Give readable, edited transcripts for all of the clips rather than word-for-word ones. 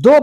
2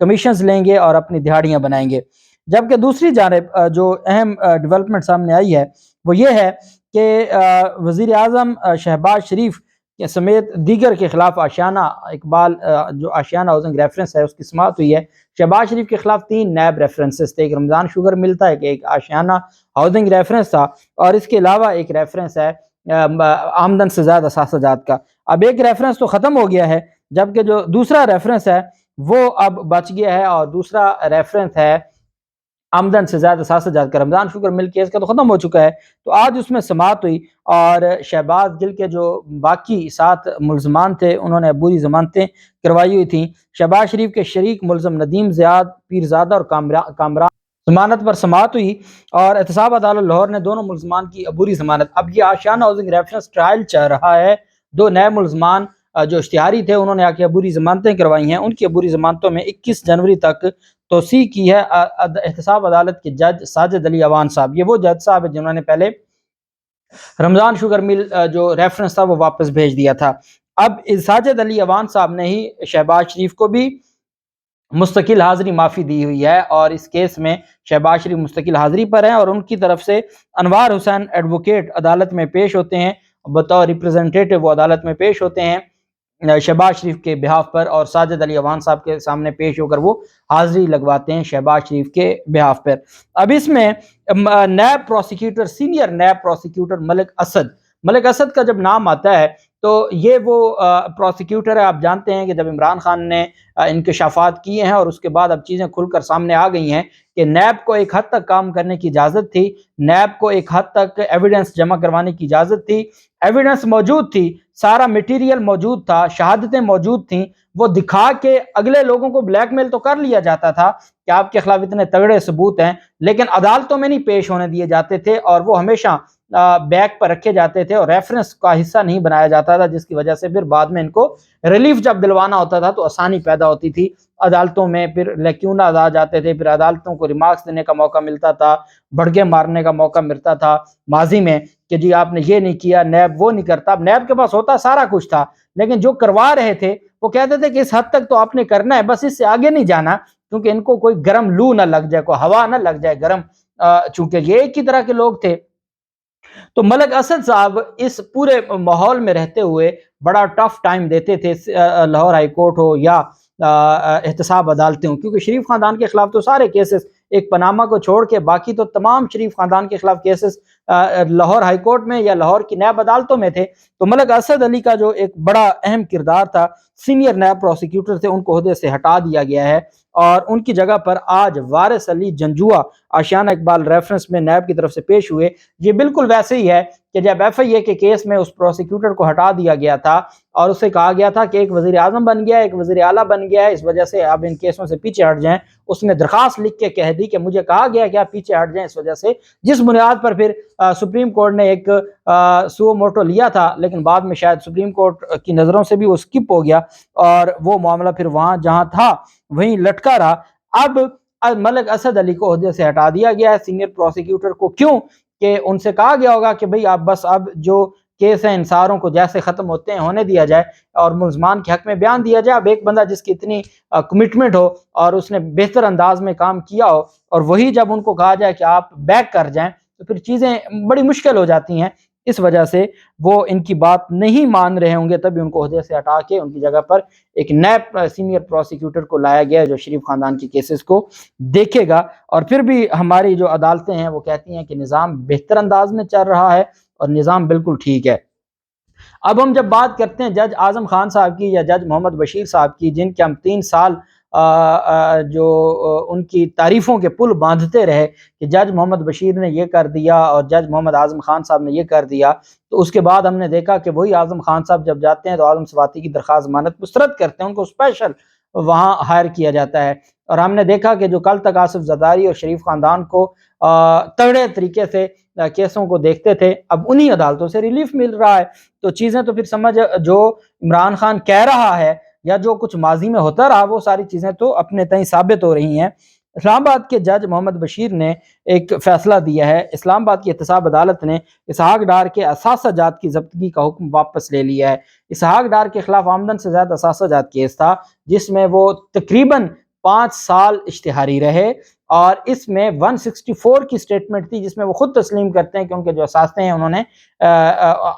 commissions لیں گے اور اپنی دہاڑیاں بنائیں گے۔ جبکہ دوسری جانب جو اہم ڈیولپمنٹ سامنے آئی ہے وہ یہ ہے کہ وزیر اعظم شہباز شریف کے سمیت دیگر کے خلاف آشیانہ اقبال جو آشیانہ ہاؤسنگ ریفرنس ہے اس کی سماعت ہوئی ہے۔ شہباز شریف کے خلاف 3 نیب ریفرنسز تھے، ایک رمضان شوگر مل تھا، ایک آشیانہ ہاؤسنگ ریفرنس تھا، اور اس کے علاوہ ایک ریفرنس ہے آمدن سے زائد اثاثہ جات کا۔ اب ایک ریفرنس تو ختم ہو گیا ہے، جبکہ جو دوسرا ریفرنس ہے وہ اب بچ گیا ہے، اور دوسرا ریفرنس ہے آمدن سے زائد اثاثہ جات کا۔ رمضان شوگر مل کیس کا تو ختم ہو چکا ہے، تو آج اس میں سماعت ہوئی، اور شہباز گل کے جو باقی 7 ملزمان تھے انہوں نے عبوری ضمانتیں کروائی ہوئی تھیں۔ شہباز شریف کے شریک ملزم ندیم زیاد پیرزادہ اور کامران ضمانت پر سماعت ہوئی، اور احتساب عدالت لاہور نے دونوں ملزمان کی عبوری ضمانت۔ اب یہ آشیانہ ہاؤسنگ ریفرنس ٹرائل چل رہا ہے، 2 نئے ملزمان جو اشتہاری تھے انہوں نے آ کے عبوری ضمانتیں کروائی ہیں، ان کی عبوری ضمانتوں میں 21 جنوری تک توسیع کی ہے۔ احتساب عدالت کے جج ساجد علی اوان صاحب، یہ وہ جج صاحب ہیں جنہوں نے پہلے رمضان شوگر مل جو ریفرنس تھا وہ واپس بھیج دیا تھا۔ اب ساجد علی اوان صاحب نے ہی شہباز شریف کو بھی مستقل حاضری معافی دی ہوئی ہے، اور اس کیس میں شہباز شریف مستقل حاضری پر ہیں، اور ان کی طرف سے انوار حسین ایڈوکیٹ عدالت میں پیش ہوتے ہیں، بطور ریپریزنٹیٹو وہ عدالت میں پیش ہوتے ہیں شہباز شریف کے بہاف پر، اور ساجد علی اوان صاحب کے سامنے پیش ہو کر وہ حاضری لگواتے ہیں شہباز شریف کے بہاف پر۔ اب اس میں NAB prosecutor, senior NAB prosecutor Malik Asad کا جب نام آتا ہے تو یہ وہ پروسیکیوٹر ہے، آپ جانتے ہیں کہ جب عمران خان نے انکشافات کیے ہیں اور اس کے بعد اب چیزیں کھل کر سامنے آ گئی ہیں کہ نیب کو ایک حد تک کام کرنے کی اجازت تھی، نیب کو ایک حد تک ایویڈنس جمع کروانے کی اجازت تھی، ایویڈنس موجود تھی، سارا میٹیریل موجود تھا، شہادتیں موجود تھیں، وہ دکھا کے اگلے لوگوں کو بلیک میل تو کر لیا جاتا تھا کہ آپ کے خلاف اتنے تگڑے ثبوت ہیں، لیکن عدالتوں میں نہیں پیش ہونے دیے جاتے تھے، اور وہ ہمیشہ بیک پر رکھے جاتے تھے اور ریفرنس کا حصہ نہیں بنایا جاتا تھا، جس کی وجہ سے پھر بعد میں ان کو ریلیف جب دلوانا ہوتا تھا تو آسانی پیدا ہوتی تھی عدالتوں میں، پھر لیکیوناز آ جاتے تھے، پھر عدالتوں کو ریمارکس دینے کا موقع ملتا تھا، بھڑکے مارنے کا موقع ملتا تھا ماضی میں کہ جی آپ نے یہ نہیں کیا، نیب وہ نہیں کرتا۔ اب نیب کے پاس ہوتا سارا کچھ تھا، لیکن جو کروا رہے تھے وہ کہتے تھے کہ اس حد تک تو آپ نے کرنا ہے، بس اس سے آگے نہیں جانا، کیونکہ ان کو کوئی گرم لو نہ لگ جائے، کوئی ہوا نہ لگ جائے گرم، چونکہ یہ ایک ہی طرح کے لوگ تھے۔ تو ملک اسد صاحب اس پورے ماحول میں رہتے ہوئے بڑا ٹف ٹائم دیتے تھے، لاہور ہائی کورٹ ہو یا احتساب عدالتیں ہوں، کیونکہ شریف خاندان کے خلاف تو سارے کیسز، ایک پاناما کو چھوڑ کے باقی تو تمام شریف خاندان کے خلاف کیسز لاہور ہائی کورٹ میں یا لاہور کی نیب عدالتوں میں تھے۔ تو ملک اسد علی کا جو ایک بڑا اہم کردار تھا، سینئر نیب پروسیکیوٹر تھے، ان کو عہدے سے ہٹا دیا گیا ہے، اور ان کی جگہ پر آج وارث علی جنجوعہ آشیانہ اقبال ریفرنس میں نیب کی طرف سے پیش ہوئے۔ یہ بالکل ویسے ہی ہے کہ جب ایف آئی اے کے کیس میں اس پروسیکیوٹر کو ہٹا دیا گیا تھا اور اسے کہا گیا تھا کہ ایک وزیر اعظم بن گیا ہے، ایک وزیر اعلیٰ بن گیا ہے، اس وجہ سے آپ ان کیسوں سے پیچھے ہٹ جائیں، اس نے درخواست لکھ کے کہہ دی کہ مجھے کہا گیا کہ آپ پیچھے ہٹ جائیں اس وجہ سے، جس بنیاد پر پھر سپریم کورٹ نے ایک سو موٹو لیا تھا، لیکن بعد میں شاید سپریم کورٹ کی نظروں سے بھی وہ سکپ ہو گیا اور وہ معاملہ پھر وہاں جہاں تھا وہیں لٹکا رہا۔ اب ملک اسد علی کو عہدے سے ہٹا دیا گیا ہے، سینئر پروسیکیوٹر کو، کیوں کہ ان سے کہا گیا ہوگا کہ بھئی آپ بس اب جو کیس ہیں انصاروں کو جیسے ختم ہوتے ہیں ہونے دیا جائے اور ملزمان کے حق میں بیان دیا جائے۔ اب ایک بندہ جس کی اتنی کمٹمنٹ ہو اور اس نے بہتر انداز میں کام کیا ہو، اور وہی جب ان کو کہا جائے کہ آپ بیک کر جائیں تو پھر چیزیں بڑی مشکل ہو جاتی ہیں، اس وجہ سے وہ ان کی بات نہیں مان رہے ہوں گے، تبھی ان کو عہدے سے ہٹا کے ان کی جگہ پر ایک نئے سینئر پروسیکیوٹر کو لایا گیا جو شریف خاندان کے کیسز کو دیکھے گا۔ اور پھر بھی ہماری جو عدالتیں ہیں وہ کہتی ہیں کہ نظام بہتر انداز میں چل رہا ہے اور نظام بالکل ٹھیک ہے۔ اب ہم جب بات کرتے ہیں جج اعظم خان صاحب کی یا جج محمد بشیر صاحب کی، جن کے ہم 3 سال جو ان کی تعریفوں کے پل باندھتے رہے کہ جج محمد بشیر نے یہ کر دیا اور جج محمد اعظم خان صاحب نے یہ کر دیا، تو اس کے بعد ہم نے دیکھا کہ وہی اعظم خان صاحب جب جاتے ہیں تو اعظم سواتی کی درخواست ضمانت مسترد کرتے ہیں، ان کو اسپیشل وہاں ہائر کیا جاتا ہے، اور ہم نے دیکھا کہ جو کل تک آصف زرداری اور شریف خاندان کو تگڑے طریقے سے کیسوں کو دیکھتے تھے، اب انہی عدالتوں سے ریلیف مل رہا ہے۔ تو چیزیں تو پھر سمجھ جو عمران خان کہہ رہا ہے یا جو کچھ ماضی میں ہوتا رہا وہ ساری چیزیں تو اپنے تئیں ثابت ہو رہی ہیں۔ اسلام آباد کے جج محمد بشیر نے ایک فیصلہ دیا ہے، اسلام آباد کی احتساب عدالت نے اسحاق ڈار کے اثاثہ جات کی ضبطگی کا حکم واپس لے لیا ہے۔ اسحاق ڈار کے خلاف آمدن سے زائد اثاثہ جات کیس تھا، جس میں وہ تقریباً 5 سال اشتہاری رہے، اور اس میں 164 کی سٹیٹمنٹ تھی جس میں وہ خود تسلیم کرتے ہیں کہ ان کے جو اثاثے ہیں انہوں نے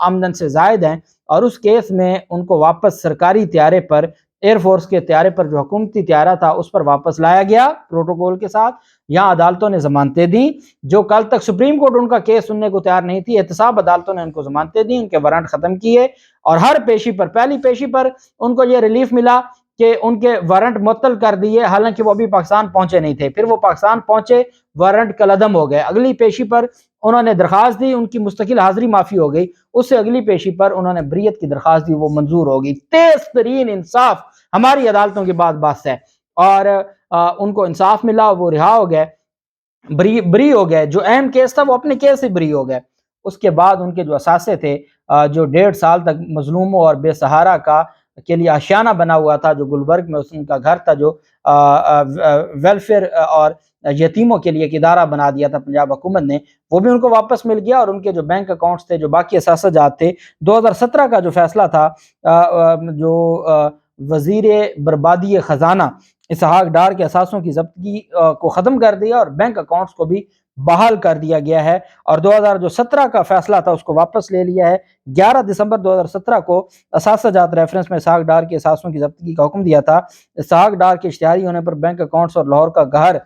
آمدن سے زائد ہیں، اور اس کیس میں ان کو واپس سرکاری طیارے پر، ایئر فورس کے طیارے پر جو حکومتی طیارہ تھا اس پر واپس لایا گیا پروٹوکول کے ساتھ۔ یہاں عدالتوں نے ضمانتیں دیں، جو کل تک سپریم کورٹ ان کا کیس سننے کو تیار نہیں تھی، احتساب عدالتوں نے ان کو ضمانتیں دیں، ان کے وارنٹ ختم کیے، اور ہر پیشی پر، پہلی پیشی پر ان کو یہ ریلیف ملا کہ ان کے وارنٹ معطل کر دیے، حالانکہ وہ ابھی پاکستان پہنچے نہیں تھے، پھر وہ پاکستان پہنچے، وارنٹ کالعدم ہو گئے۔ اگلی پیشی پر انہوں نے درخواست دی، ان کی مستقل حاضری معافی ہو گئی، اس سے اگلی پیشی پر انہوں نے بریت کی درخواست دی، وہ منظور ہو گئی۔ تیز ترین انصاف ہماری عدالتوں کی بات بس ہے، اور ان کو انصاف ملا، وہ رہا ہو گئے، بری ہو گئے۔ جو اہم کیس تھا وہ اپنے کیس سے بری ہو گئے۔ اس کے بعد ان کے جو اثاثے تھے، جو 1.5 سال تک مظلوموں اور بے سہارا کے لیے آشیانہ بنا ہوا تھا، جو گلبرگ میں ان کا گھر تھا، جو ویلفیئر اور یتیموں کے لیے ایک ادارہ بنا دیا تھا پنجاب حکومت نے، وہ بھی ان کو واپس مل گیا، اور ان کے جو بینک اکاؤنٹس تھے، جو باقی اثاثہ جات تھے، 2017 کا جو فیصلہ تھا، جو وزیر بربادی خزانہ اسحاق ڈار کے اثاثوں کی ضبطگی کو ختم کر دیا، اور بینک اکاؤنٹس کو بھی بحال کر دیا گیا ہے، اور 2017 کا فیصلہ تھا اس کو واپس لے لیا ہے۔ 11 دسمبر 2017 کو اثاثہ جات ریفرنس میں اسحاق ڈار کے اثاثوں کی ضبطگی کا حکم دیا تھا۔ اسحاق ڈار کے اشتہاری ہونے پر بینک اکاؤنٹس اور لاہور کا گھر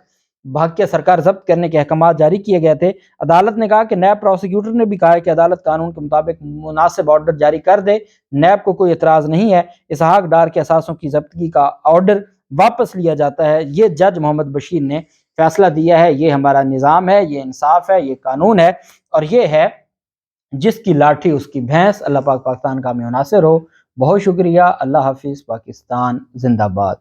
بھاگ کے سرکار ضبط کرنے کے احکامات جاری کیے گئے تھے۔ عدالت نے کہا کہ نیب پروسیکیوٹر نے بھی کہا ہے کہ عدالت قانون کے مطابق مناسب آرڈر جاری کر دے، نیب کو کوئی اعتراض نہیں ہے، اسحاق ڈار کے اثاثوں کی ضبطگی کا آرڈر واپس لیا جاتا ہے۔ یہ جج محمد بشیر نے فیصلہ دیا ہے، یہ ہمارا نظام ہے، یہ انصاف ہے، یہ قانون ہے، اور یہ ہے جس کی لاٹھی اس کی بھینس۔ اللہ پاک پاکستان کا ہمیں ناصر ہو۔ بہت شکریہ، اللہ حافظ، پاکستان زندہ باد۔